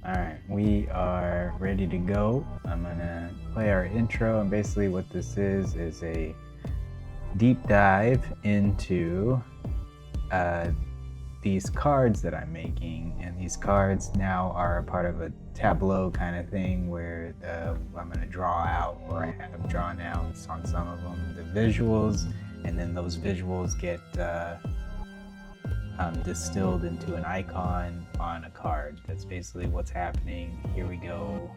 Alright, we are ready to go. I'm gonna play our intro, and basically what this is a deep dive into these cards that I'm making, and these cards now are a part of a tableau kind of thing where I'm going to draw out, or I have drawn out on some of them, the visuals, and then those visuals get distilled into an icon on a card. That's basically what's happening. Here we go.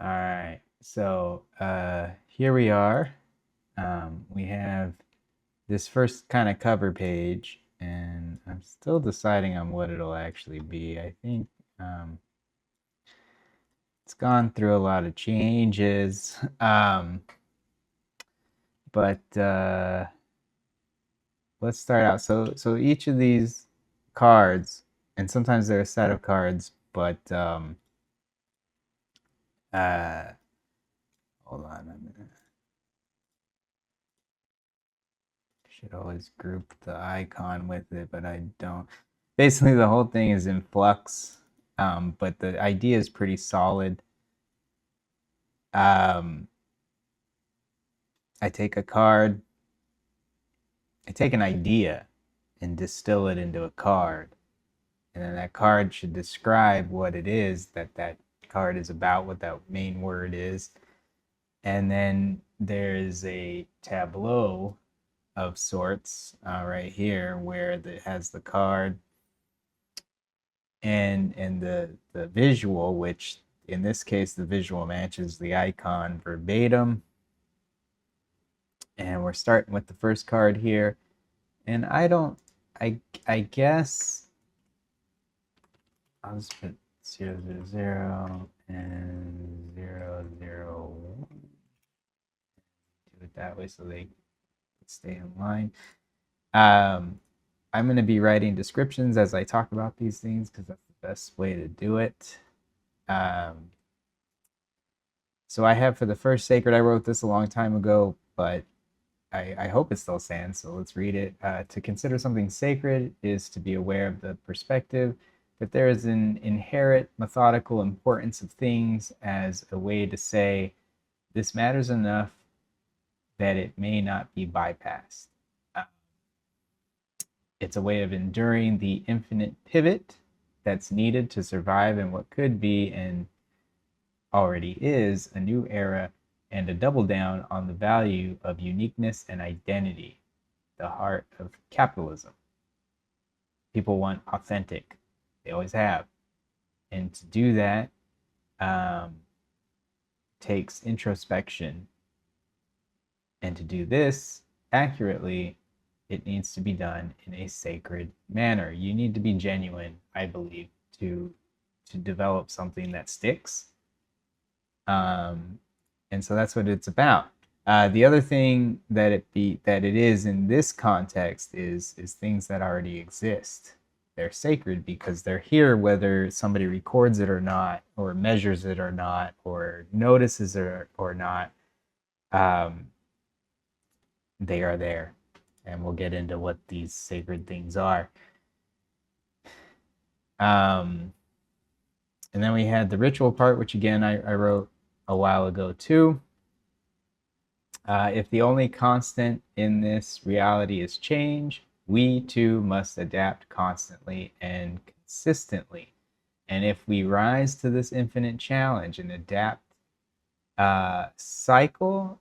All right, so here we are. We have this first kind of cover page, and I'm still deciding on what it'll actually be. I think it's gone through a lot of changes, but let's start out. So each of these cards, and sometimes they're a set of cards, but hold on a minute. Should always group the icon with it, but I don't. Basically, the whole thing is in flux, but the idea is pretty solid. I take a card, I take an idea and distill it into a card. And then that card should describe what it is that that card is about, what that main word is. And then there's a tableau of sorts right here where it has the card and the visual, which in this case the visual matches the icon verbatim. And we're starting with the first card here, and I guess I'll just put 0, 0, 0 and 0, 0, 1. Do it that way so they stay in line. I'm going to be writing descriptions as I talk about these things because that's the best way to do it. So I have for the first sacred, I wrote this a long time ago, but I hope it still stands, so let's read it. To consider something sacred is to be aware of the perspective that there is an inherent methodical importance of things as a way to say, this matters enough that it may not be bypassed. It's a way of enduring the infinite pivot that's needed to survive in what could be and already is a new era, and a double down on the value of uniqueness and identity, the heart of capitalism. People want authentic, they always have. And to do that takes introspection. And to do this accurately, it needs to be done in a sacred manner. You need to be genuine, I believe, to develop something that sticks. And so that's what it's about. The other thing that it is in this context is things that already exist. They're sacred because they're here whether somebody records it or not, or measures it or not, or notices it or not. They are there, and we'll get into what these sacred things are. And then we had the ritual part, which again I wrote a while ago too. If the only constant in this reality is change, we too must adapt constantly and consistently. And if we rise to this infinite challenge and adapt cycle,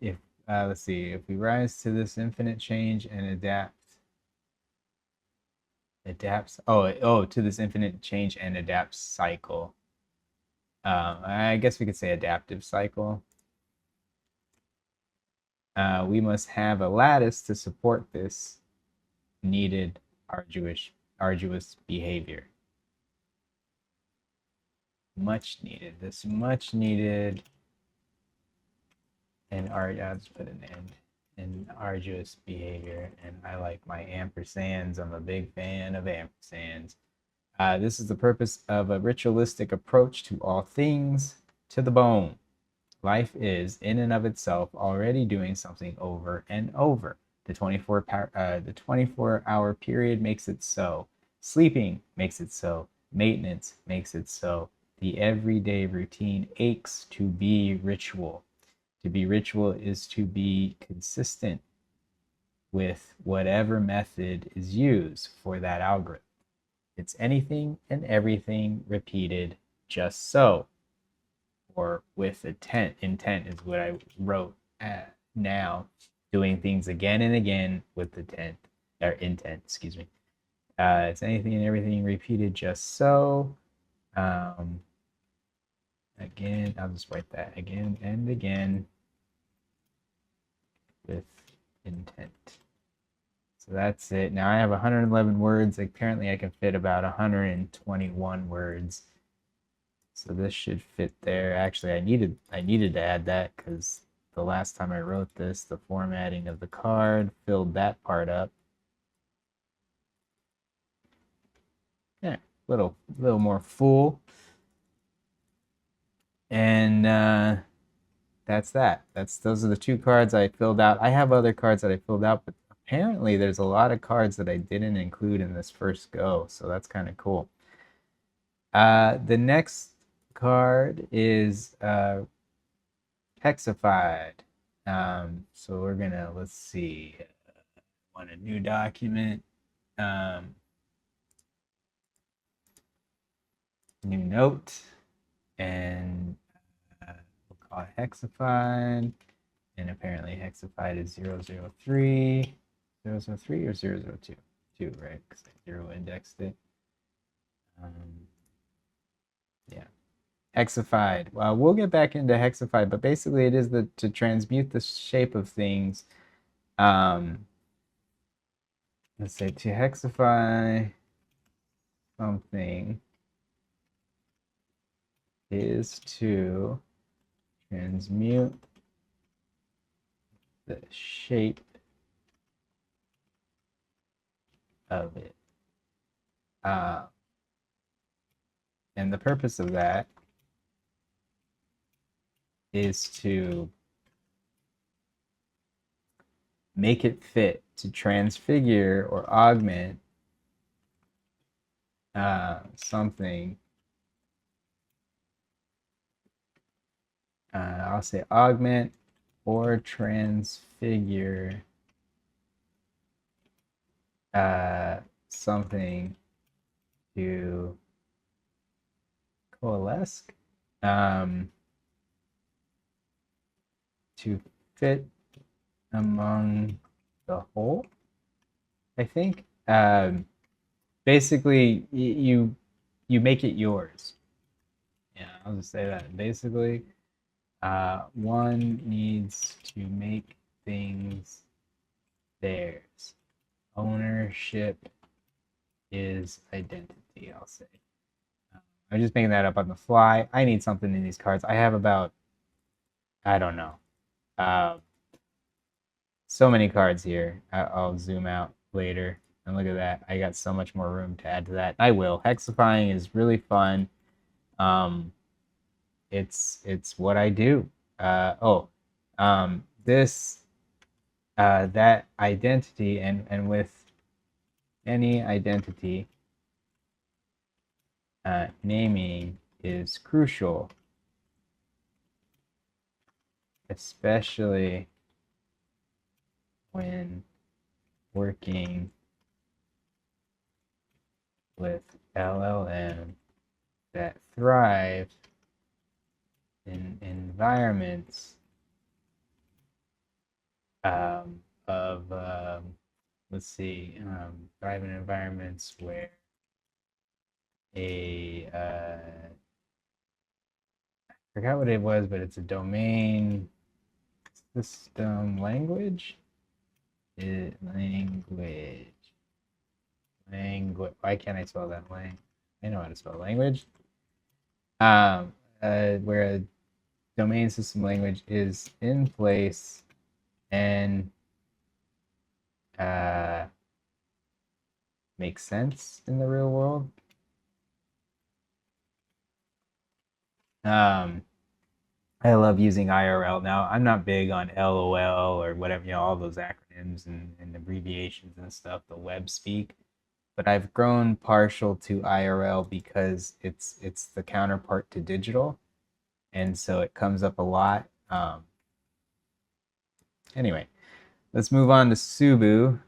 if let's see, if we rise to this infinite change and to this infinite change and adapt cycle. I guess we could say adaptive cycle. We must have a lattice to support this needed arduous behavior. Much needed. This much needed, and I'll just put an end. And arduous behavior. And I like my ampersands. I'm a big fan of ampersands. This is the purpose of a ritualistic approach to all things, to the bone. Life is, in and of itself, already doing something over and over. The 24-hour period makes it so. Sleeping makes it so. Maintenance makes it so. The everyday routine aches to be ritual. To be ritual is to be consistent with whatever method is used for that algorithm. It's anything and everything repeated just so, or with intent. Intent is what I wrote now, doing things again and again with intent, or intent, excuse me. It's anything and everything repeated just so. Again, I'll just write that again and again with intent. So that's it. Now I have 111 words. Apparently I can fit about 121 words. So this should fit there. Actually, I needed to add that because the last time I wrote this, the formatting of the card filled that part up. Yeah, little more full. And that's that. Those are the two cards I filled out. I have other cards that I filled out, but apparently there's a lot of cards that I didn't include in this first go, so that's kind of cool. The next card is hexified. So we're gonna, let's see, want a new document, new note, and we'll call it hexified. And apparently hexified is 003, 003 or 002? 2, right? Because I zero indexed it. Yeah. Hexified. Well, we'll get back into hexified, but basically it is to transmute the shape of things. Let's say to hexify something is to transmute the shape of it. And the purpose of that is to make it fit, to transfigure or augment something. I'll say augment or transfigure something to coalesce, to fit among the whole, I think. Basically, you make it yours. Yeah, I'll just say that. Basically, one needs to make things theirs. Ownership is identity, I'll say. I'm just making that up on the fly. I need something in these cards. I have about, I don't know, so many cards here. I'll zoom out later and look at that. I got so much more room to add to that. I will. Hexifying is really fun. It's what I do. That identity, and with any identity, naming is crucial, especially when working with LLM that thrive in environments let's see, thrive in environments where I forgot what it was, but it's a domain system language. Language. Why can't I spell that? I know how to spell language. Where a domain system language is in place and makes sense in the real world. Um, I love using IRL. Now, I'm not big on LOL or whatever, all those acronyms and abbreviations and stuff, the web speak. But I've grown partial to IRL because it's the counterpart to digital, and so it comes up a lot. Anyway, let's move on to Subu.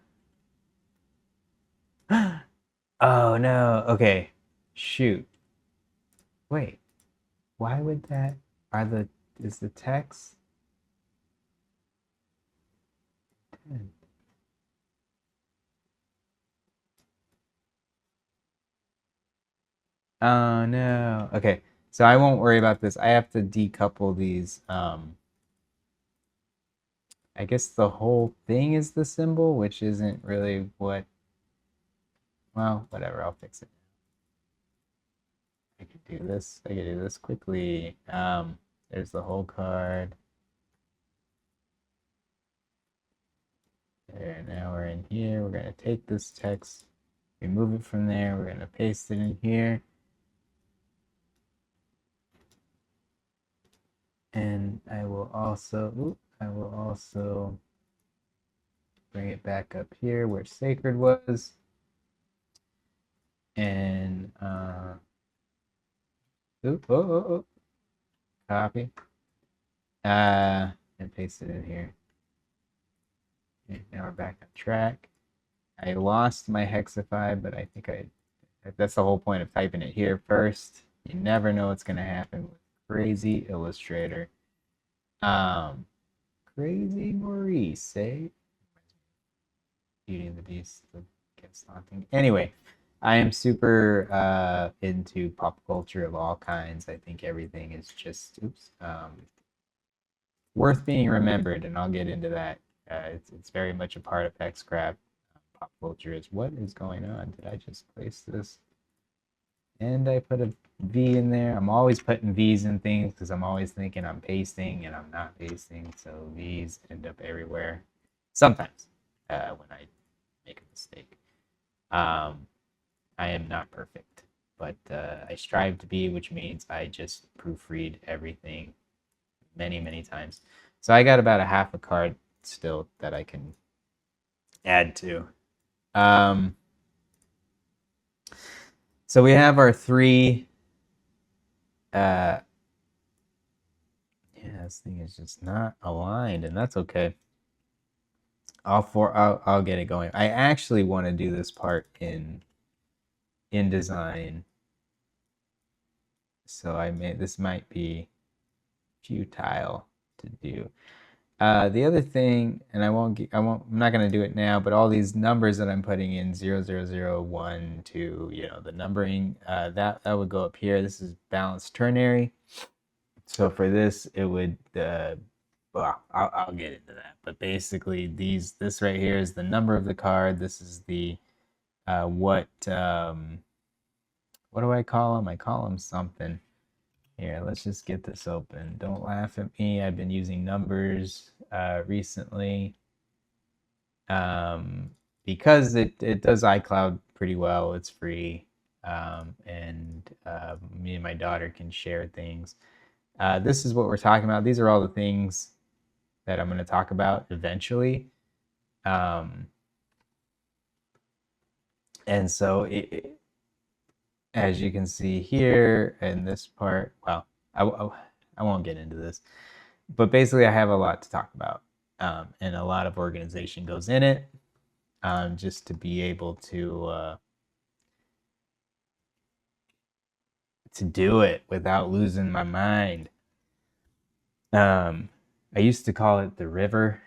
Oh no. Okay. Shoot. Wait. Why would that is the text 10? Oh no. Okay. So I won't worry about this. I have to decouple these. I guess the whole thing is the symbol, which isn't really what, well, whatever, I'll fix it. I could do this. I could do this quickly. There's the whole card. There, now we're in here. We're going to take this text, remove it from there. We're going to paste it in here. And I will also bring it back up here where sacred was. And copy. And paste it in here. And now we're back on track. I lost my hexify, but I think that's the whole point of typing it here first. You never know what's going to happen with Crazy Illustrator. Crazy Maurice, eh? Beauty and the Beast against haunting. Anyway, I am super into pop culture of all kinds. I think everything is just worth being remembered, and I'll get into that. It's very much a part of HEXCRAFT. Pop culture is what is going on. Did I just place this? And I put a V in there. I'm always putting V's in things because I'm always thinking I'm pasting and I'm not pasting. So V's end up everywhere. Sometimes when I make a mistake. I am not perfect, but I strive to be, which means I just proofread everything many, many times. So I got about a half a card still that I can add to. So we have our three. Yeah, this thing is just not aligned, and that's okay. I'll get it going. I actually want to do this part in InDesign, so this might be futile to do. The other thing, and I'm not going to do it now, but all these numbers that I'm putting in 0, 0, 0, 1, 2, the numbering, that would go up here. This is balanced ternary. So for this, it would, well, I'll get into that. But basically, this right here is the number of the card. This is the, what do I call them? I call them something. Here, let's just get this open. Don't laugh at me. I've been using numbers recently because it does iCloud pretty well. It's free, and me and my daughter can share things. This is what we're talking about. These are all the things that I'm going to talk about eventually. And so as you can see here in this part, well, I won't get into this, but basically I have a lot to talk about, and a lot of organization goes in it, just to be able to do it without losing my mind. I used to call it the river.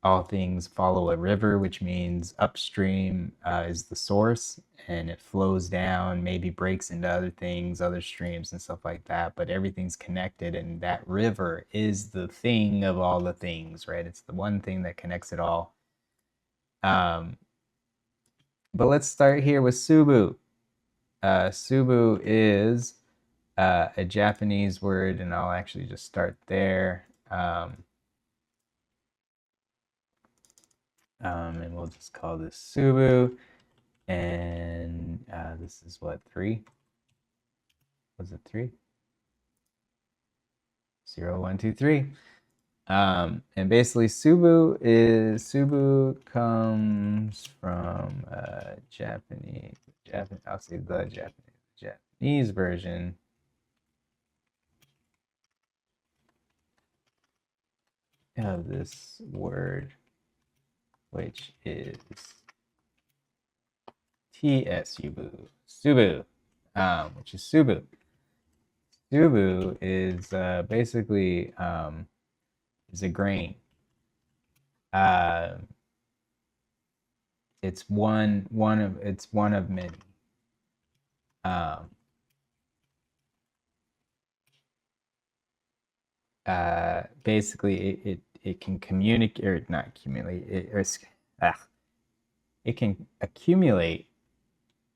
All things follow a river, which means upstream is the source, and it flows down, maybe breaks into other things, other streams and stuff like that, but everything's connected, and that river is the thing of all the things, right? It's the one thing that connects it all. But let's start here with Subu. Subu is a Japanese word, and I'll actually just start there. And we'll just call this Subu. And this is what, 3? Was it 3? 0, 1, 2, 3. And basically Subu comes from I'll say the Japanese version of this word, which is Subu, which is Subu. Subu is basically is a grain. It's one of many. Basically, it can communicate or not accumulate it can accumulate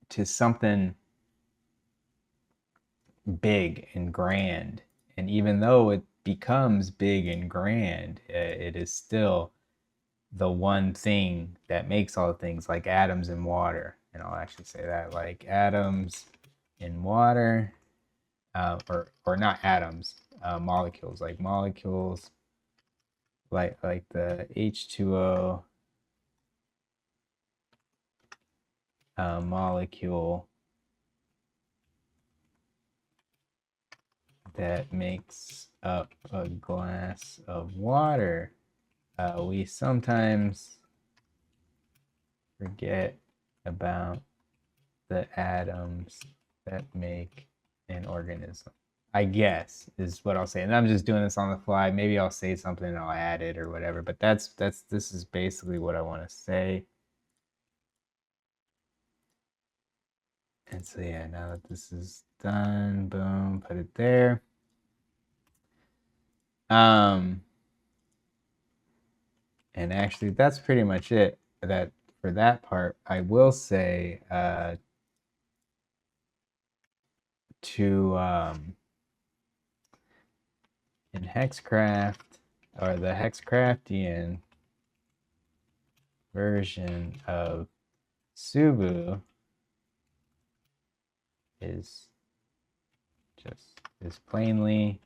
to something big and grand, and even though it becomes big and grand, it is still the one thing that makes all things, like atoms in water. And I'll actually say that, like atoms in water, or not atoms, molecules, like the H2O molecule that makes up a glass of water. We sometimes forget about the atoms that make an organism, I guess, is what I'll say. And I'm just doing this on the fly. Maybe I'll say something and I'll add it or whatever, but this is basically what I want to say. And so yeah, now that this is done, boom, put it there. And actually that's pretty much it for that part. I will say in HEXCRAFT, or the HEXCRAFTian version of Subu is plainly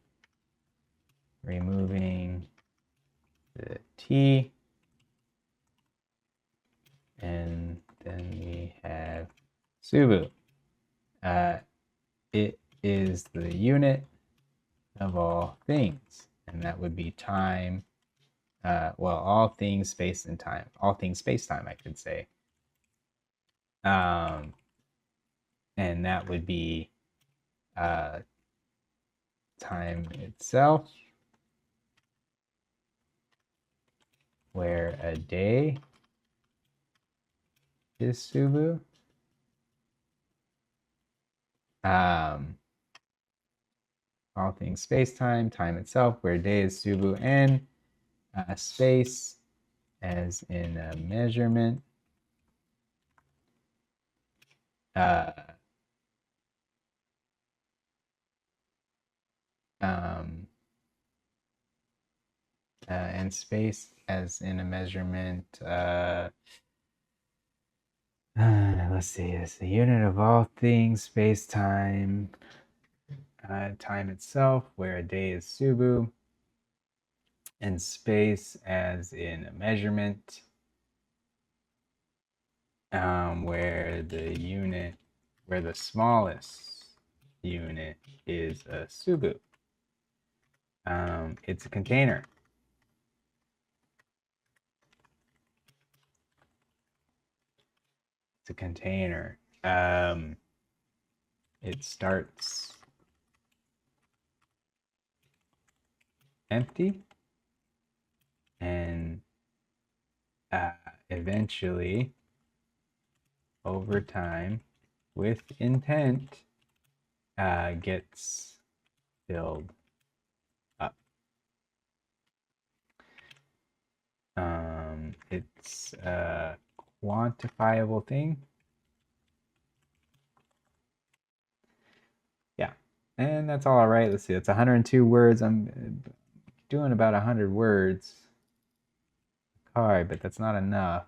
removing the T, and then we have Subu. It is the unit of all things, and that would be time. Well, all things space and time. All things space-time, I could say. And that would be time itself, where a day is Subu. All things space-time, time itself, where day is Subu, and space as in a measurement. And space as in a measurement. Let's see, it's the unit of all things, space-time, time itself, where a day is Subu, and space as in a measurement, where the smallest unit is a Subu. It's a container. It's a container. It starts empty, and eventually, over time, with intent, gets filled up. It's a quantifiable thing. Yeah, and that's all I write. Let's see, it's 102 words. I'm doing about 100 words card, but that's not enough.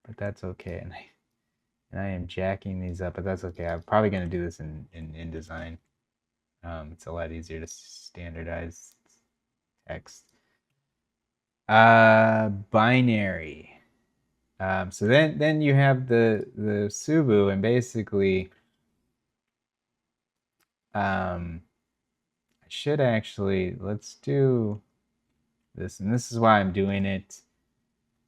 But that's okay, and I am jacking these up, but that's okay. I'm probably gonna do this in InDesign. It's a lot easier to standardize text. Binary. So then you have the Subu, and basically, I should actually, let's do this, and this is why I'm doing it.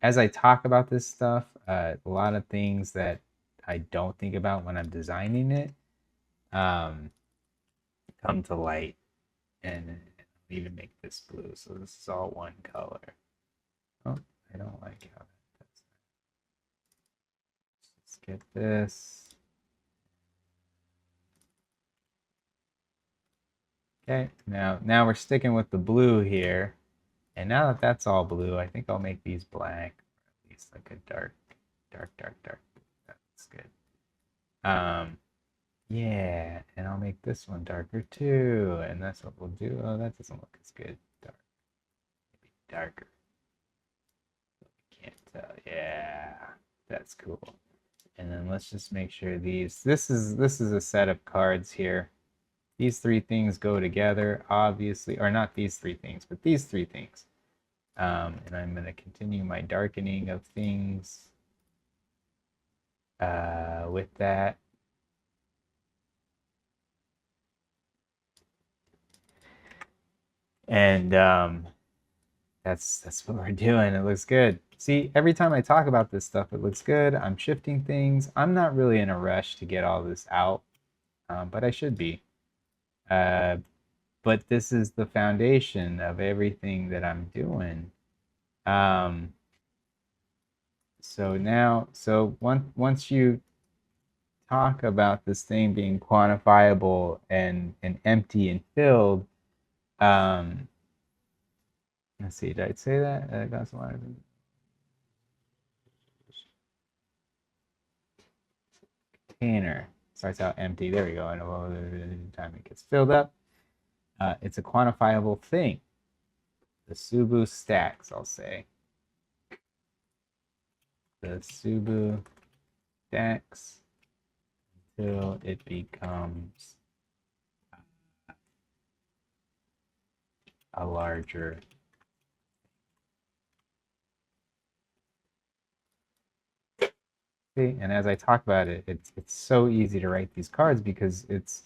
As I talk about this stuff, a lot of things that I don't think about when I'm designing it come to light, and I'll even make this blue, so this is all one color. Oh, I don't like how that's. Let's get this. Okay, now we're sticking with the blue here. And now that that's all blue, I think I'll make these black, or at least like a dark. That's good. Yeah, and I'll make this one darker too, and that's what we'll do. Oh, that doesn't look as good. Dark, maybe darker. Can't tell. Yeah, that's cool. And then let's just make sure these. This is a set of cards here. These three things go together, obviously, or not these three things, but these three things. And I'm going to continue my darkening of things with that. And that's what we're doing. It looks good. See, every time I talk about this stuff, it looks good. I'm shifting things. I'm not really in a rush to get all this out, but I should be. But this is the foundation of everything that I'm doing. So once you talk about this thing being quantifiable and empty and filled, let's see, did I say that? Got some container starts out empty. There we go. And the time it gets filled up, it's a quantifiable thing. The Subu stacks, I'll say. The Subu stacks until it becomes a larger. See, and as I talk about it, it's so easy to write these cards because it's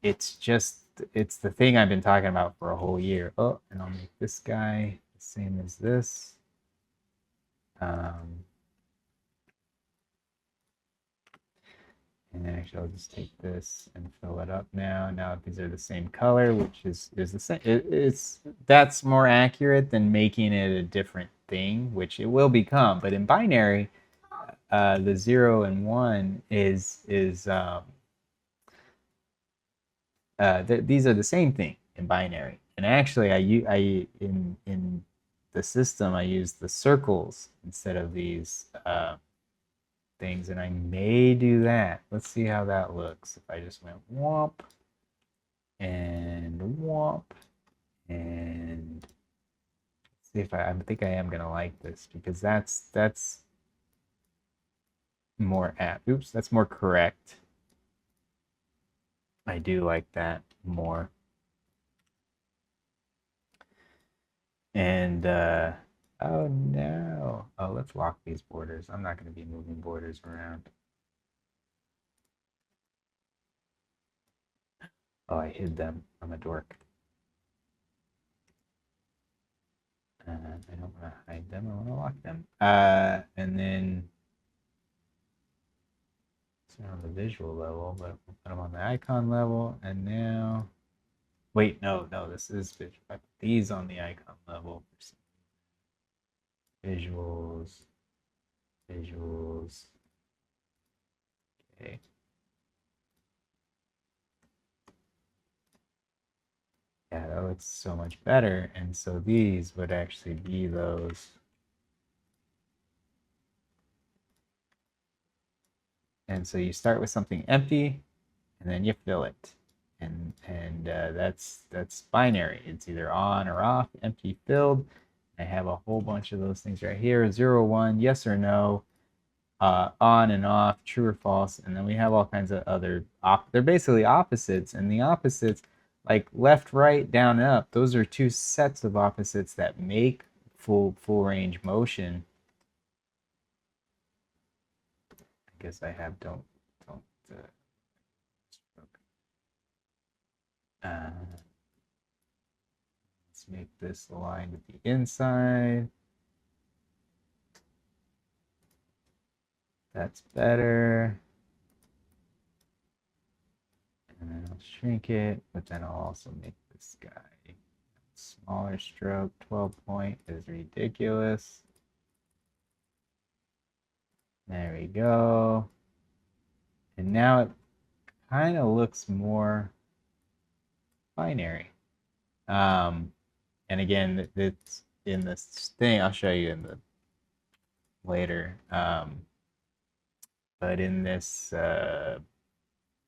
the thing I've been talking about for a whole year. Oh, and I'll make this guy the same as this. And actually, I'll just take this and fill it up now. Now these are the same color, which is the same. That's more accurate than making it a different thing, which it will become. But in binary, the 0 and 1 is these are the same thing in binary. And actually, I in the system I use the circles instead of these things, and I may do that. Let's see how that looks. If I just went womp and womp and see if I think I am gonna like this because that's more apt. Oops, that's more correct. I do like that more. And oh no. Oh, let's lock these borders. I'm not going to be moving borders around. Oh, I hid them. I'm a dork. I don't want to hide them. I want to lock them. And then it's not on the visual level, but we'll put them on the icon level. And now, wait, no, this is visual. I put these on the icon level. Visuals. Okay. Yeah, that looks so much better. And so these would actually be those. And so you start with something empty, and then you fill it. And that's binary. It's either on or off, empty, filled. I have a whole bunch of those things right here. 0, 1, yes or no. on and off, true or false, and then we have all kinds of other they're basically opposites, and the opposites, like left, right, down, up, those are two sets of opposites that make full range motion. I guess I have don't let's make this align with the inside. That's better. And then I'll shrink it, but then I'll also make this guy smaller stroke. 12 point is ridiculous. There we go. And now it kind of looks more binary. And again, it's in this thing, I'll show you in the later. But in this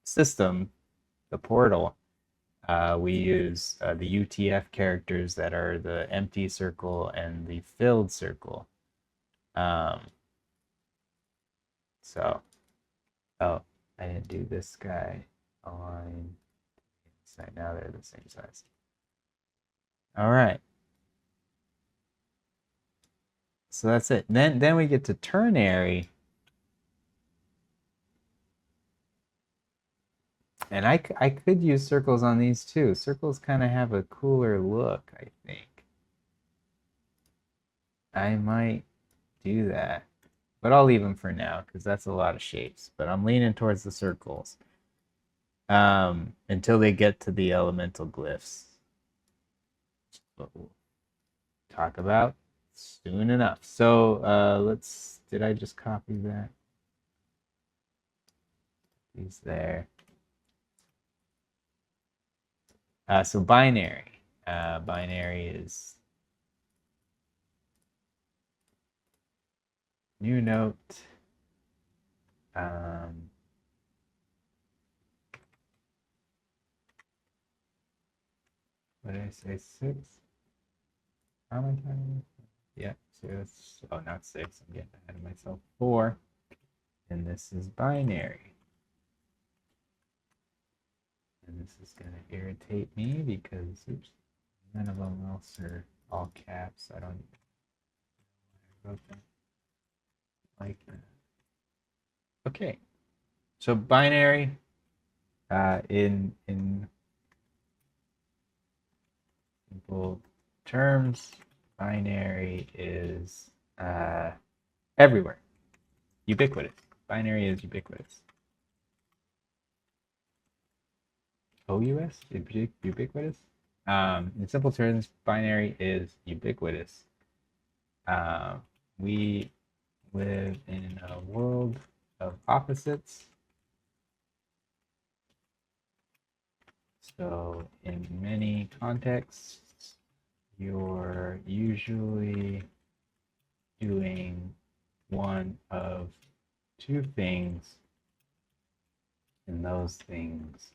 system, the portal, we use the UTF characters that are the empty circle and the filled circle. So, oh, I didn't do this guy on side. Now they're the same size. All right. So that's it. Then we get to ternary. And I could use circles on these too. Circles kind of have a cooler look, I think. I might do that. But I'll leave them for now because that's a lot of shapes. But I'm leaning towards the circles until they get to the elemental glyphs. What we'll talk about soon enough. So did I just copy that? These there. So binary. Binary is new note. What did I say? 6? How many times? Yeah, 6. Oh, not 6. I'm getting ahead of myself. 4. And this is binary. And this is going to irritate me because oops, none of them else are all caps. I don't know why I wrote that like that. Okay, so binary in simple terms, binary is everywhere, ubiquitous. Binary is ubiquitous. OUS, ubiquitous. In simple terms, binary is ubiquitous. We live in a world of opposites. So in many contexts, you're usually doing one of two things, and those things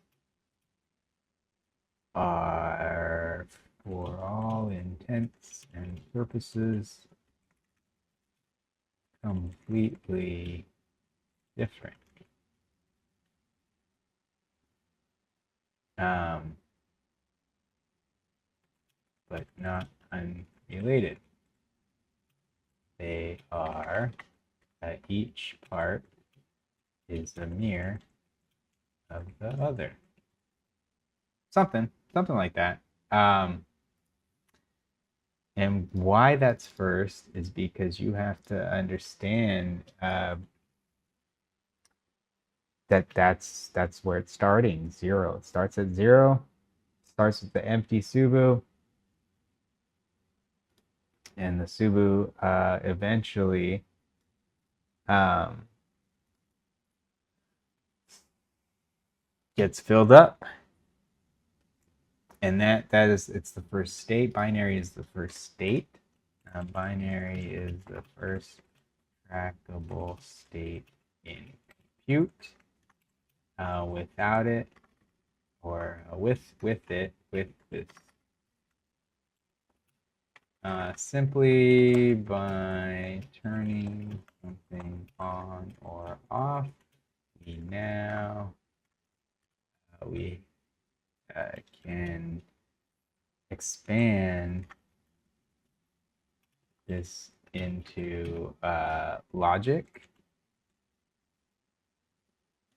are, for all intents and purposes, completely different. But not unrelated. They are, each part is a mirror of the other. Something like that. And why that's first is because you have to understand that's where it's starting, 0. It starts at 0, starts with the empty Subu, and the Subu eventually gets filled up. And it's the first state. Binary is the first state. Binary is the first tractable state in compute. Without it, or with this, simply by turning something on or off, we now we can expand this into logic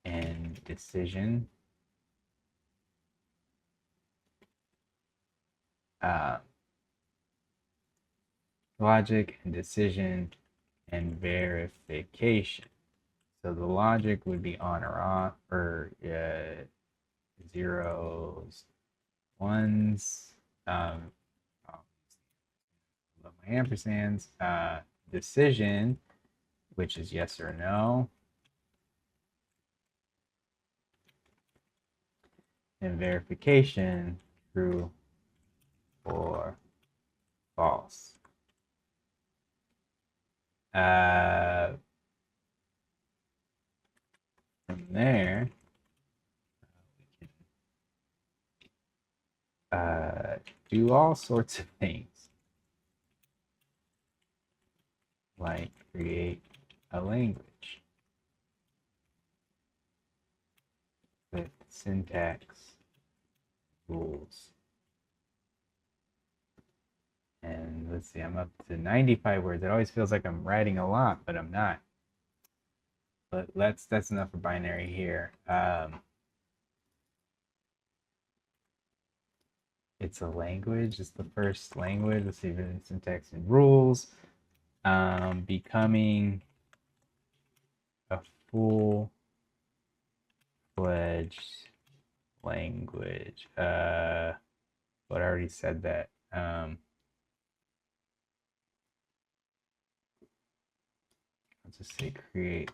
and decision. Logic and decision and verification. So the logic would be on or off, or zeros, ones. Love my ampersands. Decision, which is yes or no. And verification, true or false. From there, we can do all sorts of things, like create a language with syntax rules. And let's see, I'm up to 95 words. It always feels like I'm writing a lot, but I'm not. But that's enough for binary here. It's a language. It's the first language. Let's see if it's syntax and rules. Becoming a full-fledged language. But I already said that. Let's just say create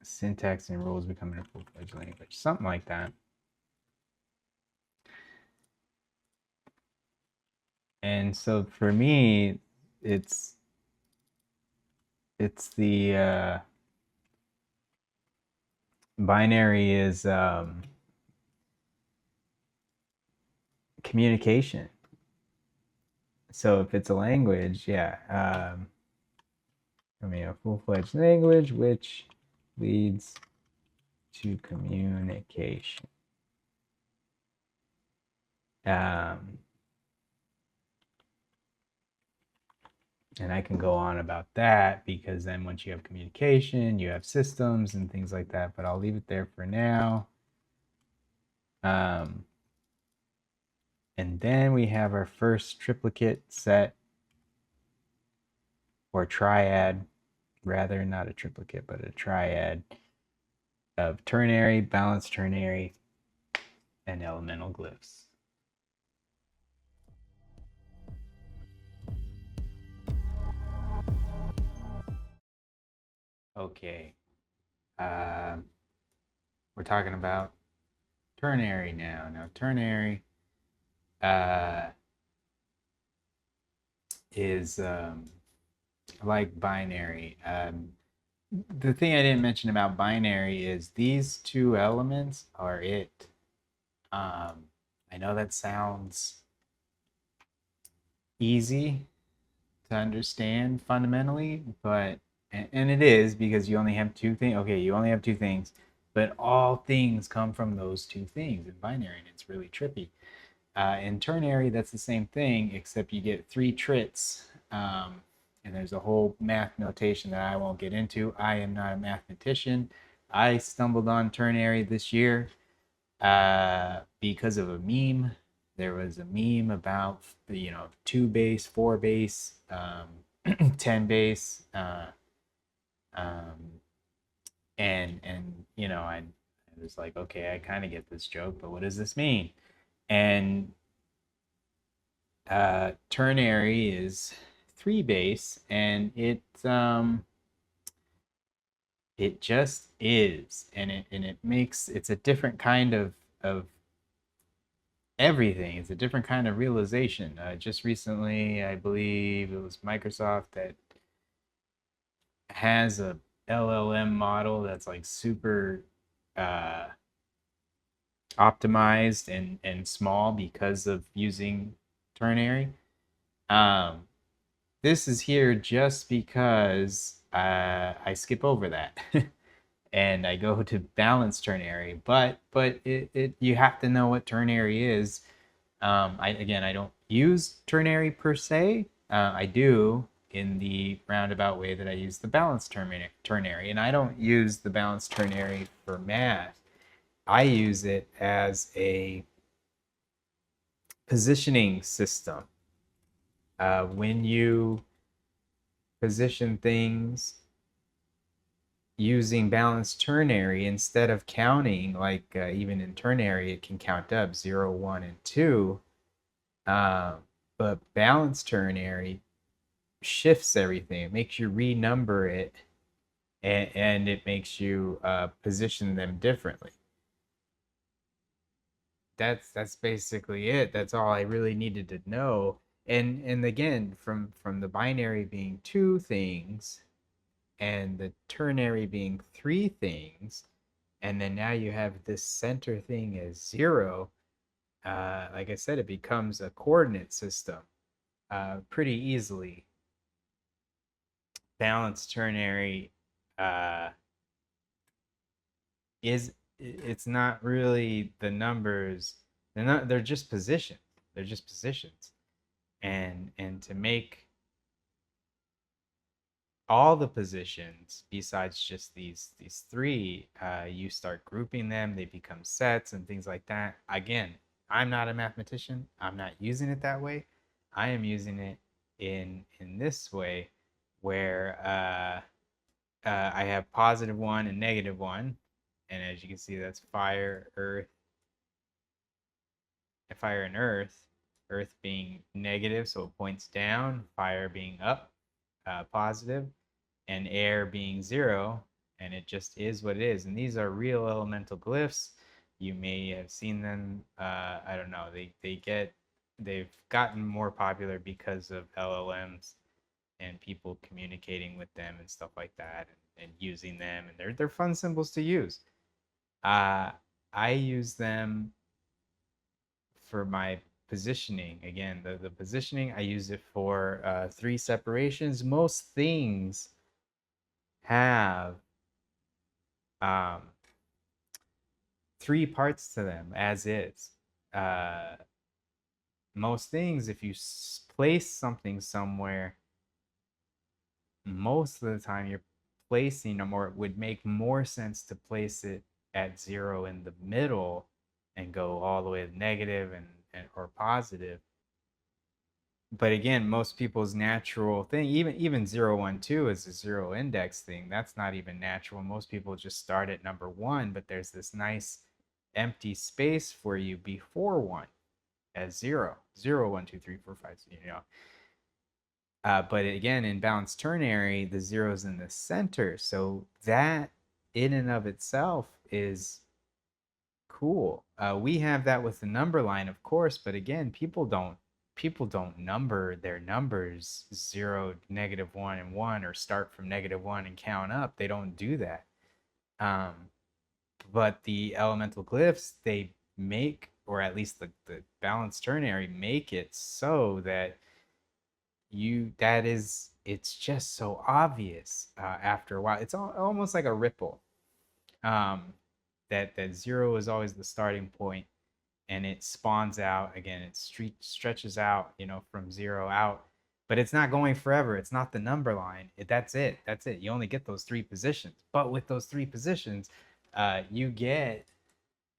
syntax and rules becoming a full-fledged language. Something like that. And so for me, it's the binary is communication. So if it's a language, yeah, I mean a full-fledged language which leads to communication. And I can go on about that because then once you have communication, you have systems and things like that, but I'll leave it there for now. And then we have our first triplicate set, or triad, rather, not a triplicate, but a triad of ternary, balanced ternary, and elemental glyphs. Okay, we're talking about ternary now. Now, ternary is like binary. The thing I didn't mention about binary is these two elements are it. I know that sounds easy to understand fundamentally, but and it is because you only have two things. Okay, you only have two things, but all things come from those two things in binary, and it's really trippy. In ternary, that's the same thing, except you get three trits, and there's a whole math notation that I won't get into. I am not a mathematician. I stumbled on ternary this year because of a meme. There was a meme about, 2 base, 4 base, 10 base, and I was like, okay, I kind of get this joke, but what does this mean? And ternary is 3 base, and it just is, and it makes, it's a different kind of everything. It's a different kind of realization. Just recently, I believe it was Microsoft that has a LLM model that's like super optimized and small because of using ternary. This is here just because I skip over that. And I go to balance ternary, but you have to know what ternary is. I don't use ternary per se. I do in the roundabout way that I use the balanced ternary, and I don't use the balanced ternary for math. I use it as a positioning system. When you position things using balanced ternary, instead of counting, like even in ternary, it can count up 0, 1, and 2. But balanced ternary shifts everything. It makes you renumber it, and it makes you position them differently. That's basically it. That's all I really needed to know. And again, from the binary being 2 things and the ternary being 3 things, and then now you have this center thing as 0. Like I said, it becomes a coordinate system pretty easily. Balanced ternary uh, it's not really the numbers. They're just positions. They're just positions. And to make all the positions besides just these 3, you start grouping them. They become sets and things like that. Again, I'm not a mathematician. I'm not using it that way. I am using it in this way, where I have +1 and -1, and as you can see, that's fire, and earth. Earth being negative, so it points down. Fire being up, positive, and air being 0, and it just is what it is. And these are real elemental glyphs. You may have seen them. I don't know. They've gotten more popular because of LLMs and people communicating with them and stuff like that, and using them. And they're fun symbols to use. I use them for my positioning. Again, the positioning, I use it for 3 separations. Most things have 3 parts to them as is. Most things, if you place something somewhere, most of the time you're placing them, or it would make more sense to place it at 0 in the middle and go all the way to negative or positive. But again, most people's natural thing, even 0, 1, 2 is a 0 index thing. That's not even natural. Most people just start at number 1, but there's this nice empty space for you before 1 as 0. 0, 1, 2, 3, 4, 5, you know. But again, in balanced ternary, the 0 is in the center. So that in and of itself is cool. We have that with the number line, of course, but again, people don't number their numbers 0, -1, and 1, or start from -1 and count up. They don't do that. But the elemental glyphs, they make, or at least the balanced ternary, make it so that it's just so obvious after a while. It's almost like a ripple. That 0 is always the starting point, and it spawns out again. It stretches out, from 0 out, but it's not going forever. It's not the number line. That's it. You only get those 3 positions. But with those 3 positions, you get,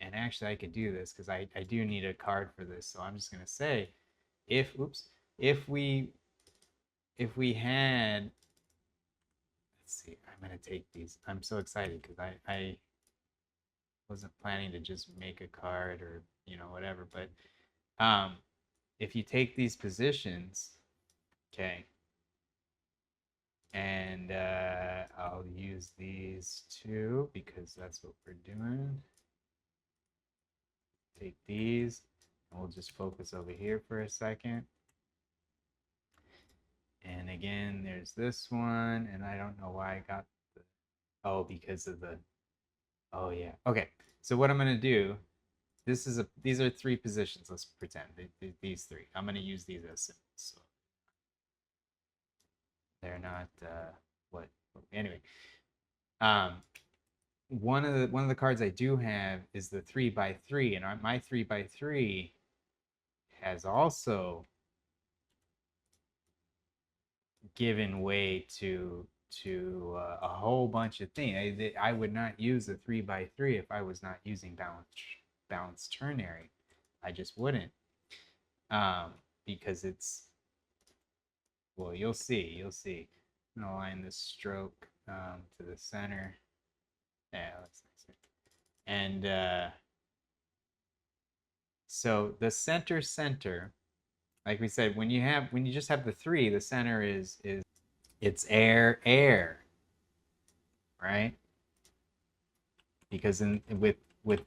and actually I could do this because I do need a card for this. So I'm just gonna say, if we had, let's see, I'm gonna take these. I'm so excited because I wasn't planning to just make a card or whatever, but if you take these positions, okay, and I'll use these 2 because that's what we're doing. Take these, and we'll just focus over here for a second. And again, there's this one, and I don't know why I got because of the, oh yeah, okay. So what I'm gonna do, these are 3 positions. Let's pretend these 3. I'm gonna use these as symbols. So they're not what Anyway, one of the cards I do have is the 3x3, and my 3x3 has also given way to a whole bunch of things. I would not use the 3x3 if I was not using balanced ternary. I just wouldn't, because it's, well, you'll see. I'm gonna align this stroke to the center. Yeah, that's nice. And so the center, like we said, when you just have the 3, the center is it's air, right? Because with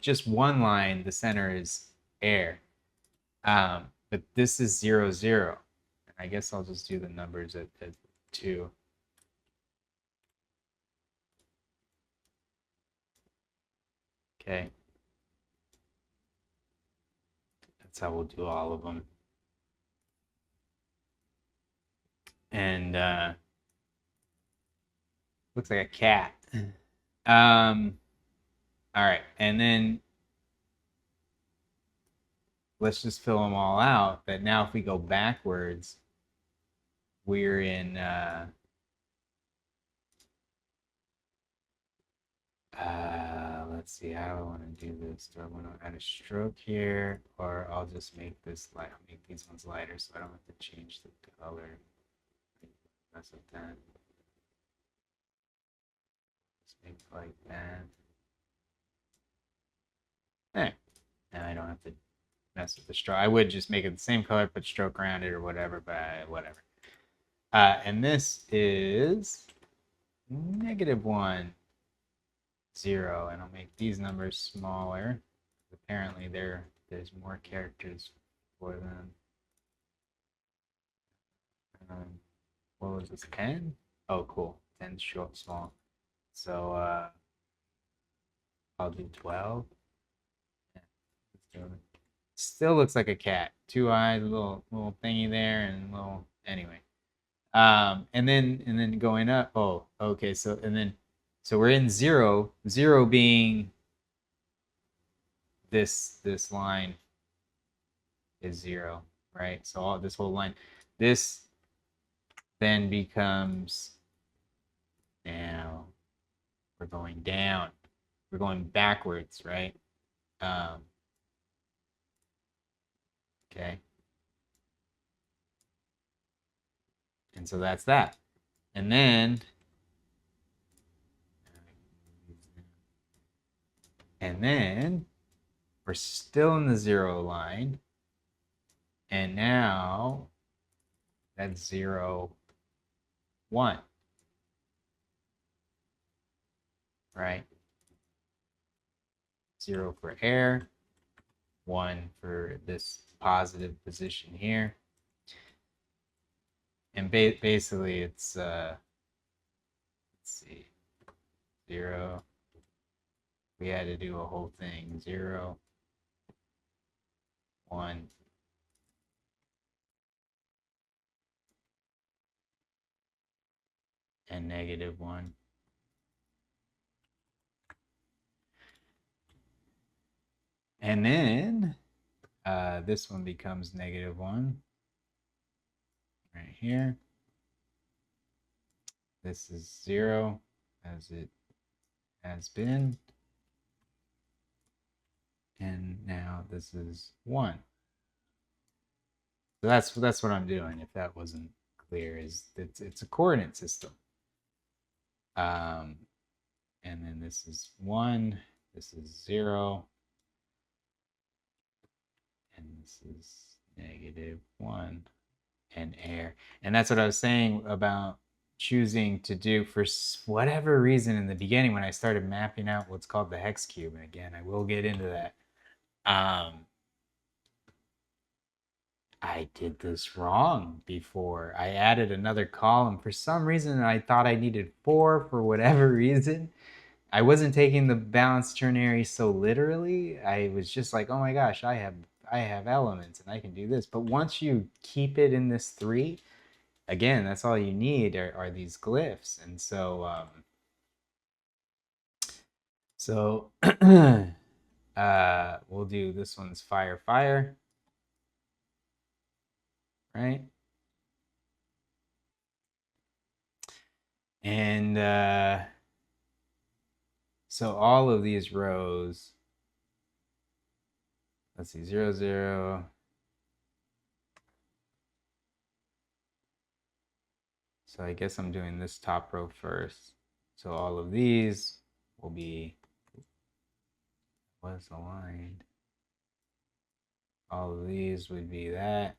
just one line, the center is air. But this is 0, 0. I guess I'll just do the numbers at 2. Okay. That's how we'll do all of them. And looks like a cat. All right, and then let's just fill them all out. But now if we go backwards, we're in let's see, how do I want to do this? Do I want to add a stroke here, or I'll just make this light, make these ones lighter so I don't have to change the color. Mess with that. Just make it like that. There. Now I don't have to mess with the stroke. I would just make it the same color, put stroke around it or whatever, but whatever. And this is -1, 0, and I'll make these numbers smaller. Apparently there's more characters for them. What was this, 10? Oh, cool. 10's short, small. So I'll do 12. Yeah, let's do it. Still looks like a cat. 2 eyes, little thingy there, and little, anyway. And then going up. Oh, okay. So we're in 0. 0 being this line is 0, right? So this whole line. This then becomes, now we're going down. We're going backwards, right? Okay. And so that's that. And then we're still in the 0 line. And now that's 0, 1. Right? 0 for air, 1 for this positive position here. And basically it's, let's see, 0. We had to do a whole thing. 0, 1. And -1. And then this one becomes -1 right here. This is 0 as it has been. And now this is 1. So that's what I'm doing, if that wasn't clear, is it's a coordinate system. And then this is 1, this is 0, and this is -1, and air. And that's what I was saying about choosing to do, for whatever reason in the beginning when I started mapping out what's called the hex cube. And again, I will get into that. I did this wrong before. I added another column. For some reason, I thought I needed 4 for whatever reason. I wasn't taking the balanced ternary so literally. I was just like, oh my gosh, I have elements and I can do this. But once you keep it in this 3, again, that's all you need are these glyphs. And so we'll do this one's fire, fire, right? And so all of these rows, let's see, 0, 0. So I guess I'm doing this top row first. So all of these will be, what's aligned? All of these would be that.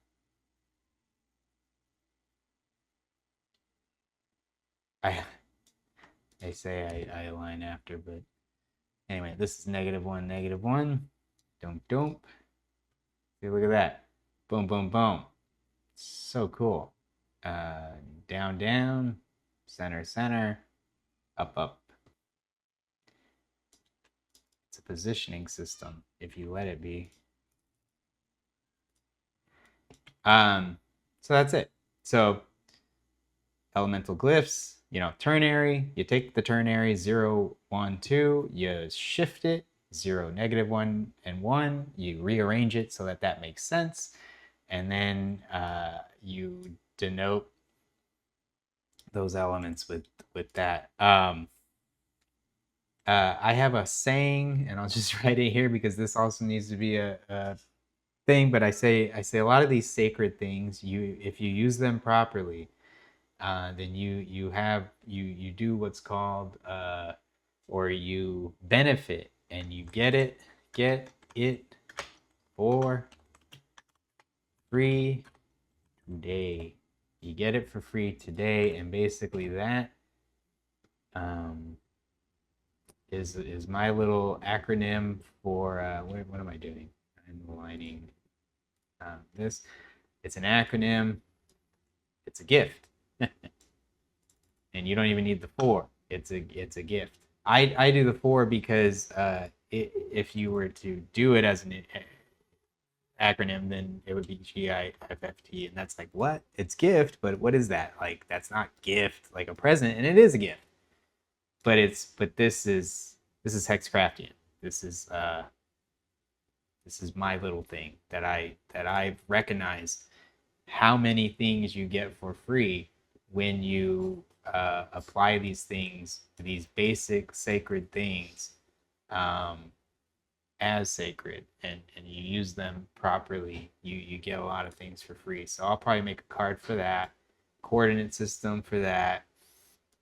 I say I align after, but anyway, this is -1, -1. Don't. See, look at that. Boom, boom, boom. So cool. Down, down, center, center, up, up. It's a positioning system if you let it be. So that's it. So elemental glyphs, ternary, you take the ternary 0, 1, 2, you shift it 0, -1, and 1, you rearrange it so that makes sense, and then you denote those elements with that. I have a saying, and I'll just write it here because this also needs to be a thing, but I say a lot of these sacred things, if you use them properly, then you do what's called or you benefit, and you get it for free today. You get it for free today, and basically that is my little acronym for what am I doing? I'm aligning this. It's an acronym. It's a gift. And you don't even need the 4. It's a gift. I do the 4 because if you were to do it as an acronym, then it would be GIFFT, and that's like, what? It's gift, but what is that? Like, that's not gift like a present, and it is a gift. But this is HEXCRAFTian. This is my little thing that I've recognized how many things you get for free when you apply these things, these basic sacred things, as sacred, and you use them properly, you get a lot of things for free. So I'll probably make a card for that, coordinate system for that,